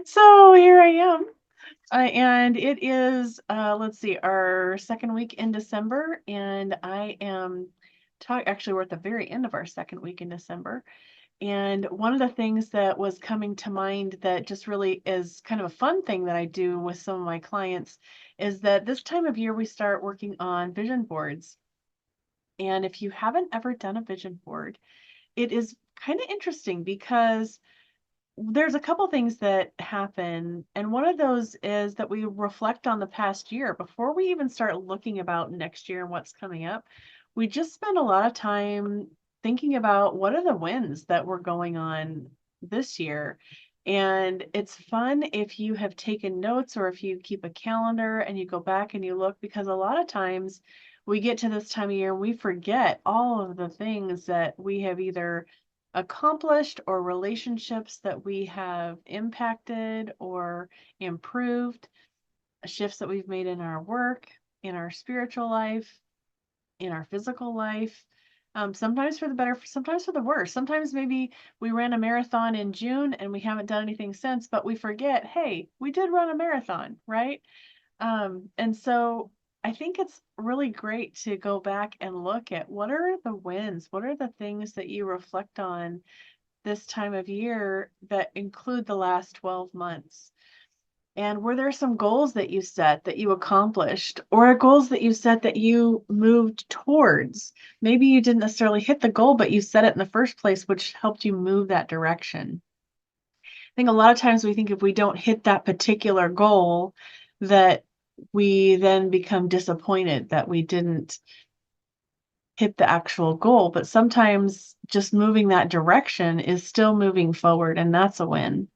So here I am. And it is, let's see, our second week in December. And I am actually, we're at the very end of our second week in December. And one of the things that was coming to mind that just really is kind of a fun thing that I do with some of my clients is that this time of year we start working on vision boards. And if you haven't ever done a vision board, it is kind of interesting because there's a couple things that happen, and one of those is that we reflect on the past year before we even start looking about next year and what's coming up. We just spend a lot of time thinking about what are the wins that were going on this year. And it's fun if you have taken notes or if you keep a calendar and you go back and you look, because a lot of times we get to this time of year and we forget all of the things that we have either accomplished or relationships that we have impacted or improved, shifts that we've made in our work, in our spiritual life, in our physical life. Sometimes for the better, sometimes for the worse. Sometimes maybe we ran a marathon in June and we haven't done anything since, but we forget, hey, we did run a marathon, right? And so I think it's really great to go back and look at what are the wins, what are the things that you reflect on this time of year that include the last 12 months? And were there some goals that you set that you accomplished, or goals that you set that you moved towards? Maybe you didn't necessarily hit the goal, but you set it in the first place, which helped you move that direction. I think a lot of times we think if we don't hit that particular goal, that we then become disappointed that we didn't hit the actual goal. But sometimes just moving that direction is still moving forward, and that's a win.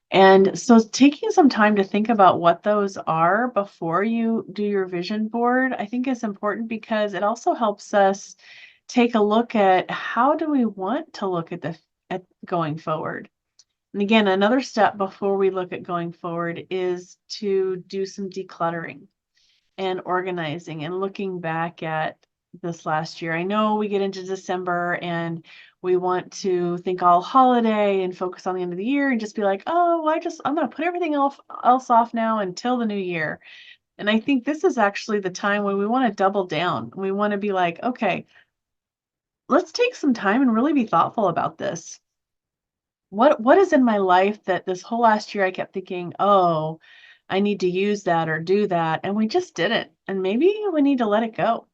And so taking some time to think about what those are before you do your vision board, I think is important because it also helps us take a look at how do we want to look at at going forward. And again, another step before we look at going forward is to do some decluttering and organizing and looking back at this last year. I know we get into December and we want to think all holiday and focus on the end of the year and just be like, oh, I'm going to put everything else off now until the new year. And I think this is actually the time when we want to double down. We want to be like, okay, let's take some time and really be thoughtful about this. What is in my life that this whole last year I kept thinking, oh, I need to use that or do that, and we just didn't. And maybe we need to let it go.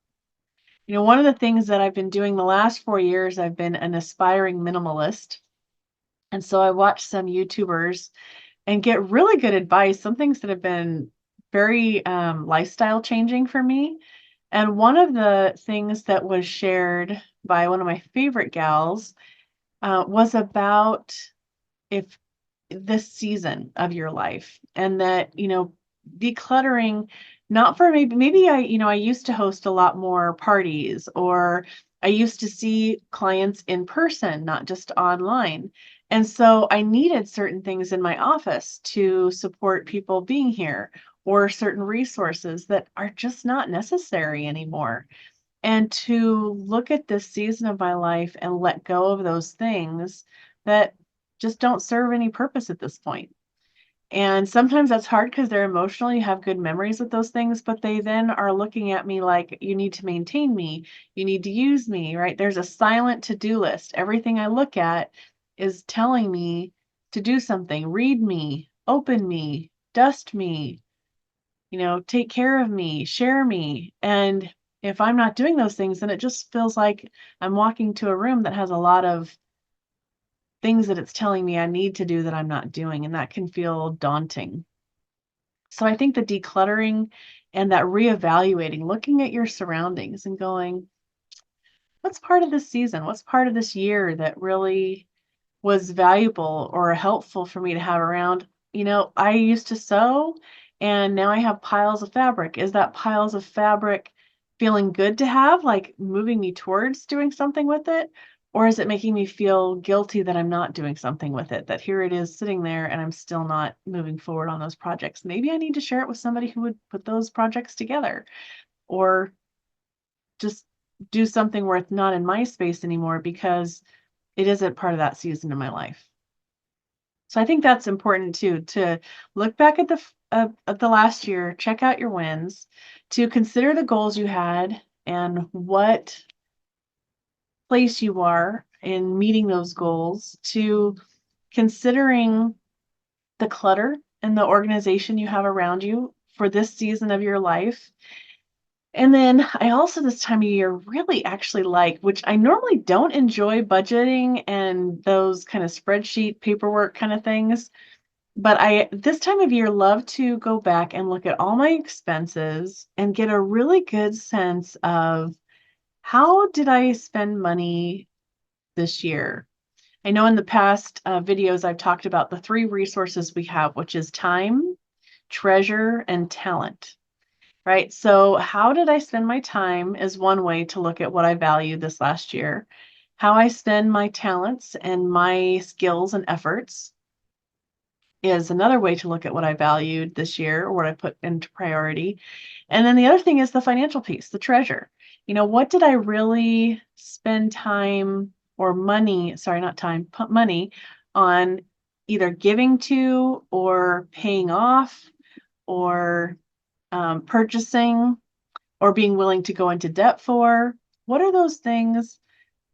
One of the things that I've been doing the last 4 years, I've been an aspiring minimalist. And so I watch some YouTubers and get really good advice, some things that have been very lifestyle changing for me. And one of the things that was shared by one of my favorite gals was about if this season of your life, and that, decluttering, not for maybe I used to host a lot more parties, or I used to see clients in person, not just online. And so I needed certain things in my office to support people being here, or certain resources that are just not necessary anymore. And to look at this season of my life and let go of those things that just don't serve any purpose at this point. And sometimes that's hard because they're emotional. You have good memories with those things, but they then are looking at me like, you need to maintain me, you need to use me, right? There's a silent to-do list. Everything I look at is telling me to do something, read me, open me, dust me, take care of me, share me. And if I'm not doing those things, then it just feels like I'm walking to a room that has a lot of things that it's telling me I need to do that I'm not doing, and that can feel daunting. So I think the decluttering and that reevaluating, looking at your surroundings and going, what's part of this season? What's part of this year that really was valuable or helpful for me to have around? I used to sew and now I have piles of fabric. Is that piles of fabric feeling good to have, like moving me towards doing something with it? Or is it making me feel guilty that I'm not doing something with it, that here it is sitting there and I'm still not moving forward on those projects? Maybe I need to share it with somebody who would put those projects together, or just do something where it's not in my space anymore because it isn't part of that season in my life. So I think that's important too, to look back at at the last year, check out your wins, to consider the goals you had and what place you are in meeting those goals, to considering the clutter and the organization you have around you for this season of your life. And then I also this time of year really actually like, which I normally don't enjoy budgeting and those kind of spreadsheet paperwork kind of things, but I this time of year love to go back and look at all my expenses and get a really good sense of how did I spend money this year. I know in the past videos I've talked about the three resources we have, which is time, treasure, and talent. Right. So, how did I spend my time is one way to look at what I valued this last year. How I spend my talents and my skills and efforts is another way to look at what I valued this year or what I put into priority. And then the other thing is the financial piece, the treasure. What did I really spend time or money, sorry, not time, put money on either giving to or paying off or purchasing or being willing to go into debt for? What are those things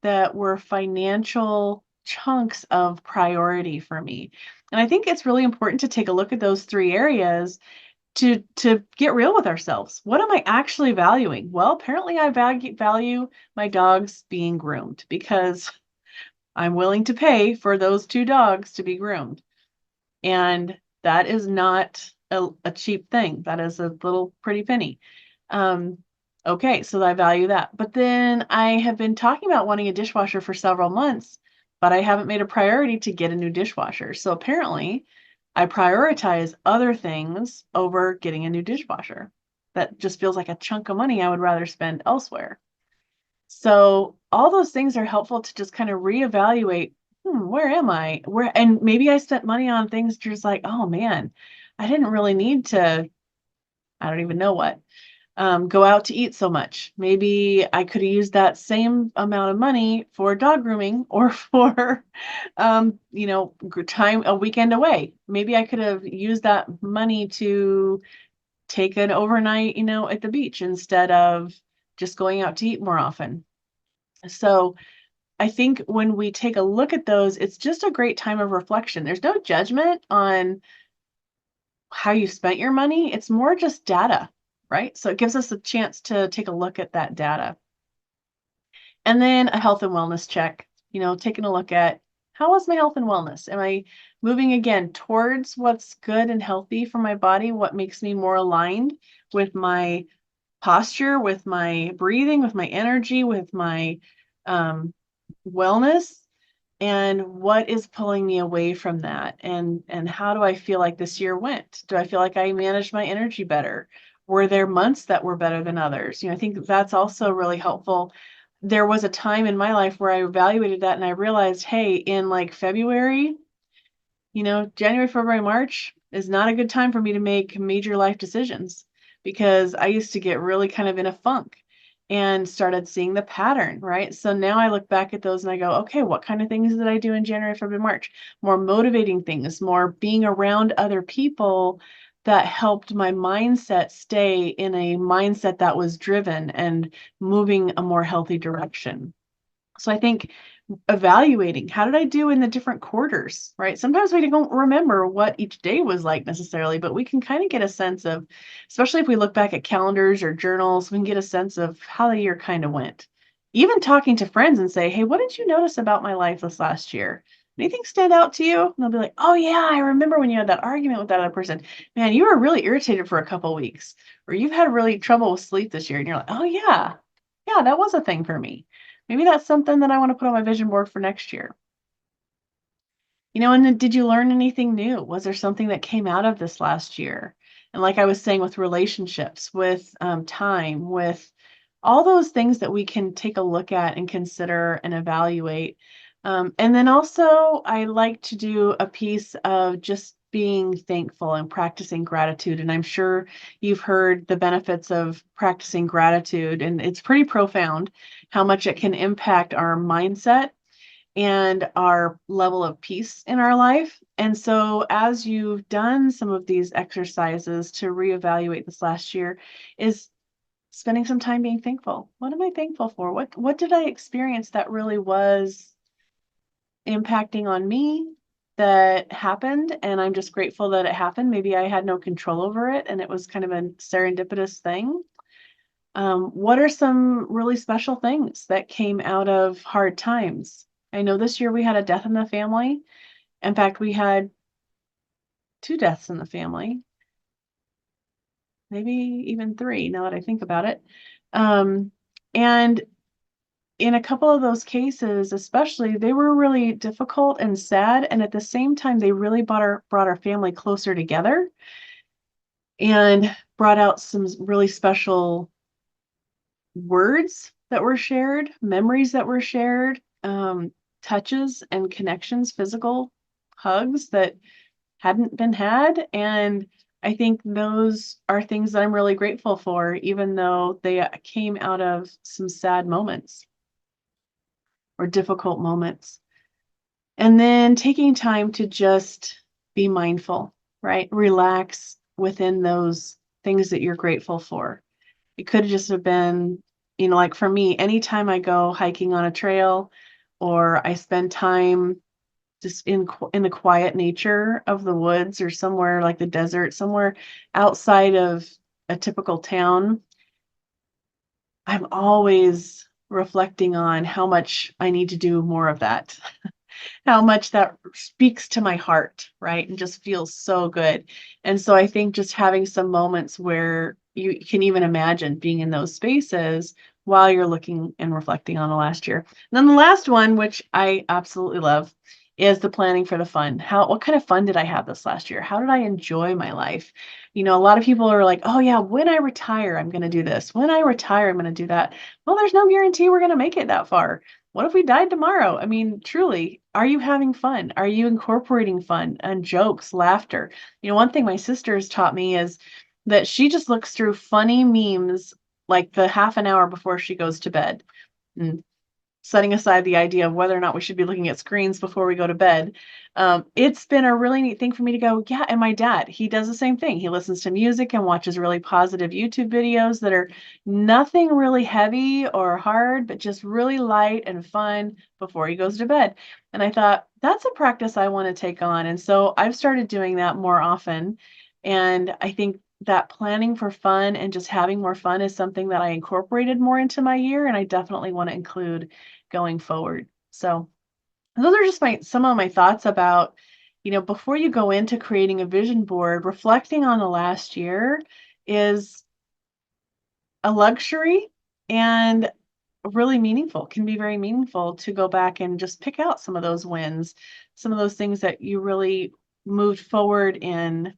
that were financial chunks of priority for me? And I think it's really important to take a look at those three areas to get real with ourselves. What am I actually valuing? Well, apparently I value my dogs being groomed because I'm willing to pay for those two dogs to be groomed. And that is not a cheap thing. That is a little pretty penny. Um, okay, so I value that. But then I have been talking about wanting a dishwasher for several months, but I haven't made a priority to get a new dishwasher. So apparently, I prioritize other things over getting a new dishwasher. That just feels like a chunk of money I would rather spend elsewhere. So all those things are helpful to just kind of reevaluate, where am I? And maybe I spent money on things just like, oh man, I didn't really need to, I don't even know what, go out to eat so much. Maybe I could have used that same amount of money for dog grooming or for, time a weekend away. Maybe I could have used that money to take an overnight, at the beach instead of just going out to eat more often. So I think when we take a look at those, it's just a great time of reflection. There's no judgment on how you spent your money. It's more just data, right? So it gives us a chance to take a look at that data. And then a health and wellness check, taking a look at how was my health and wellness? Am I moving again towards what's good and healthy for my body? What makes me more aligned with my posture, with my breathing, with my energy, with my wellness? And what is pulling me away from that? And how do I feel like this year went? Do I feel like I managed my energy better? Were there months that were better than others? I think that's also really helpful. There was a time in my life where I evaluated that and I realized, hey, in like February, January, February, March is not a good time for me to make major life decisions because I used to get really kind of in a funk and started seeing the pattern, right? So now I look back at those and I go, okay, what kind of things did I do in January, February, March? More motivating things, more being around other people that helped my mindset stay in a mindset that was driven and moving a more healthy direction. So I think evaluating how did I do in the different quarters, right? Sometimes we don't remember what each day was like necessarily, but we can kind of get a sense of, especially if we look back at calendars or journals, we can get a sense of how the year kind of went. Even talking to friends and say, hey, what did you notice about my life this last year? Anything stand out to you? And they'll be like, oh yeah, I remember when you had that argument with that other person. Man, you were really irritated for a couple of weeks, or you've had really trouble with sleep this year. And you're like, oh yeah, that was a thing for me. Maybe that's something that I want to put on my vision board for next year. And then did you learn anything new? Was there something that came out of this last year? And like I was saying, with relationships, with time, with all those things that we can take a look at and consider and evaluate. And then also, I like to do a piece of just being thankful and practicing gratitude. And I'm sure you've heard the benefits of practicing gratitude, and it's pretty profound how much it can impact our mindset and our level of peace in our life. And so as you've done some of these exercises to reevaluate this last year, is spending some time being thankful. What am I thankful for? What did I experience that really was impacting on me, that happened, and I'm just grateful that it happened. Maybe I had no control over it and it was kind of a serendipitous thing. What are some really special things that came out of hard times? I know this year we had a death in the family. In fact, we had two deaths in the family, maybe even three now that I think about it. And in a couple of those cases, especially, they were really difficult and sad. And at the same time, they really brought our family closer together and brought out some really special words that were shared, memories that were shared, touches and connections, physical hugs that hadn't been had. And I think those are things that I'm really grateful for, even though they came out of some sad moments or difficult moments. And then taking time to just be mindful, right? Relax within those things that you're grateful for. It could just have been, like for me, anytime I go hiking on a trail or I spend time just in the quiet nature of the woods or somewhere like the desert, somewhere outside of a typical town, I'm always reflecting on how much I need to do more of that. How much that speaks to my heart, right? And just feels so good. And so I think just having some moments where you can even imagine being in those spaces while you're looking and reflecting on the last year. And then the last one, which I absolutely love, is the planning for the fun. What kind of fun did I have this last year? How did I enjoy my life? A lot of people are like, oh yeah, when I retire, I'm going to do this. When I retire, I'm going to do that. Well, there's no guarantee we're going to make it that far. What if we died tomorrow? I mean, truly, are you having fun? Are you incorporating fun and jokes, laughter? One thing my sister has taught me is that she just looks through funny memes like the half an hour before she goes to bed. And setting aside the idea of whether or not we should be looking at screens before we go to bed, it's been a really neat thing for me to go, yeah. And my dad, he does the same thing. He listens to music and watches really positive YouTube videos that are nothing really heavy or hard, but just really light and fun before he goes to bed. And I thought, that's a practice I want to take on. And so I've started doing that more often. And I think that planning for fun and just having more fun is something that I incorporated more into my year, and I definitely want to include going forward. So those are just some of my thoughts about, before you go into creating a vision board, reflecting on the last year is a luxury and really meaningful, can be very meaningful to go back and just pick out some of those wins, some of those things that you really moved forward in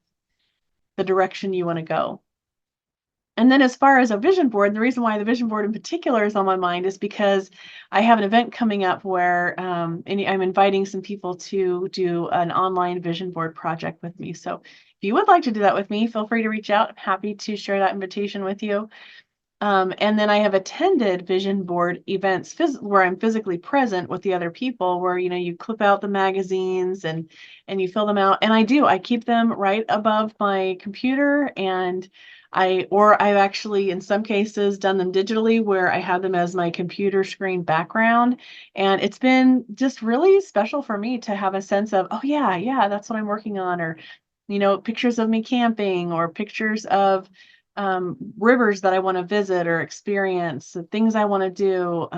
the direction you want to go. And then as far as a vision board, the reason why the vision board in particular is on my mind is because I have an event coming up where and I'm inviting some people to do an online vision board project with me. So if you would like to do that with me, feel free to reach out. I'm happy to share that invitation with you. And then I have attended vision board events where I'm physically present with the other people, where you clip out the magazines and you fill them out. And I keep them right above my computer, and I've actually in some cases done them digitally where I have them as my computer screen background. And it's been just really special for me to have a sense of, oh yeah, that's what I'm working on, or pictures of me camping, or pictures of rivers that I want to visit or experience, the things I want to do,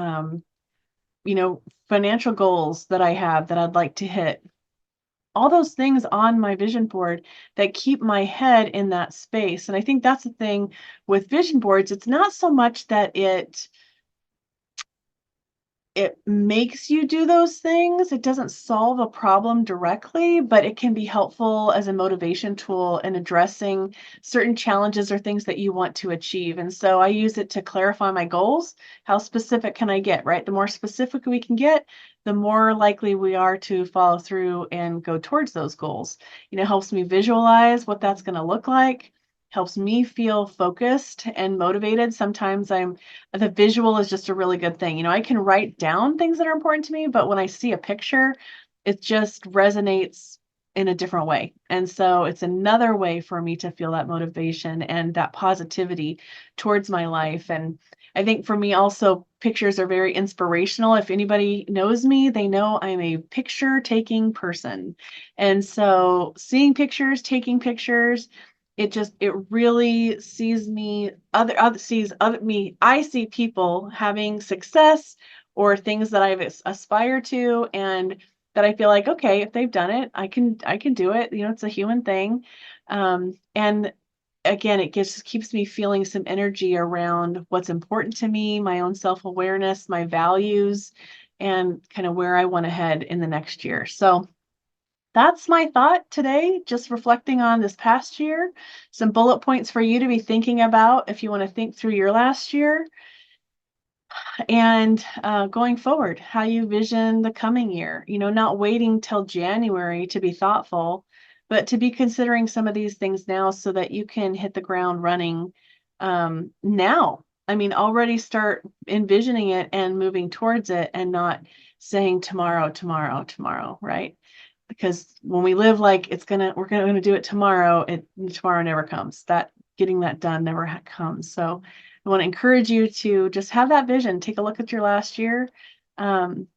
financial goals that I have that I'd like to hit. All those things on my vision board that keep my head in that space. And I think that's the thing with vision boards. It's not so much that it makes you do those things. It doesn't solve a problem directly, but it can be helpful as a motivation tool in addressing certain challenges or things that you want to achieve. And so I use it to clarify my goals. How specific can I get, right? The more specific we can get, the more likely we are to follow through and go towards those goals. Helps me visualize what that's going to look like, helps me feel focused and motivated. Sometimes the visual is just a really good thing. You know, I can write down things that are important to me, but when I see a picture, it just resonates in a different way. And so it's another way for me to feel that motivation and that positivity towards my life. And I think for me also, pictures are very inspirational. If anybody knows me, they know I'm a picture taking person. And so seeing pictures, taking pictures, it really sees me other sees other me. I see people having success or things that I've aspired to, and that I feel like, okay, if they've done it, I can do it. You know, it's a human thing. And again, it just keeps me feeling some energy around what's important to me, my own self-awareness, my values, and kind of where I want to head in the next year. So that's my thought today, just reflecting on this past year. Some bullet points for you to be thinking about if you want to think through your last year, and going forward, how you vision the coming year. You know, not waiting till January to be thoughtful, but to be considering some of these things now so that you can hit the ground running now. I mean, already start envisioning it and moving towards it, and not saying tomorrow, tomorrow, tomorrow, right? Because when we live like we're gonna do it tomorrow, tomorrow never comes. That getting that done never comes. So I want to encourage you to just have that vision. Take a look at your last year, um,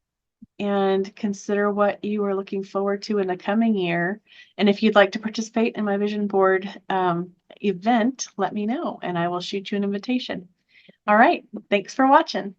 and consider what you are looking forward to in the coming year. And if you'd like to participate in my vision board event, let me know and I will shoot you an invitation. All right. Thanks for watching.